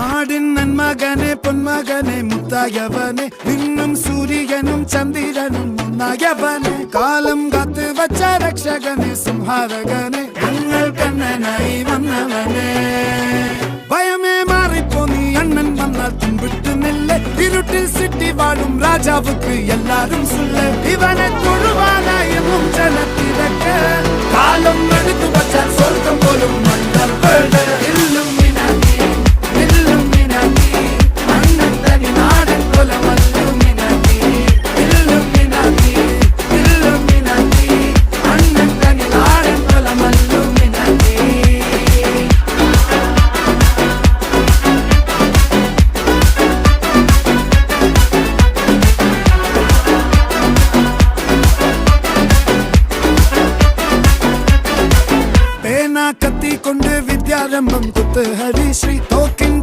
നാടിൻ നന്മകനെ പൊന്മകനെ മുത്തായവനെ നിന്നും സൂര്യനും ചന്ദ്രനും ഒന്നായവനെ കാലം കാത്ത് വച്ച രക്ഷകനെ സംഹാരകനെ ഞങ്ങൾ കണ്ണനായി വന്നവനെ ഭയമേ മാറിപ്പോ നീ അണ്ണൻ വന്നാൽ തുമ്പിട്ട് നെല്ല് ഇരുട്ടിൽ സിറ്റി വാഴും രാജാവുക്ക് എല്ലാരും സുല്ല ഇവനെ തൊഴുവാനായും ജനത്തിരക്ക് കാലം എടുത്തു വച്ചാൽ സ്വർഗം പോലും മണ്ണൽ വേൾഡ് കത്തി കൊണ്ട് വിദ്യാരംഭം കുത്ത് ഹരിശ്രീ തോക്കിൻ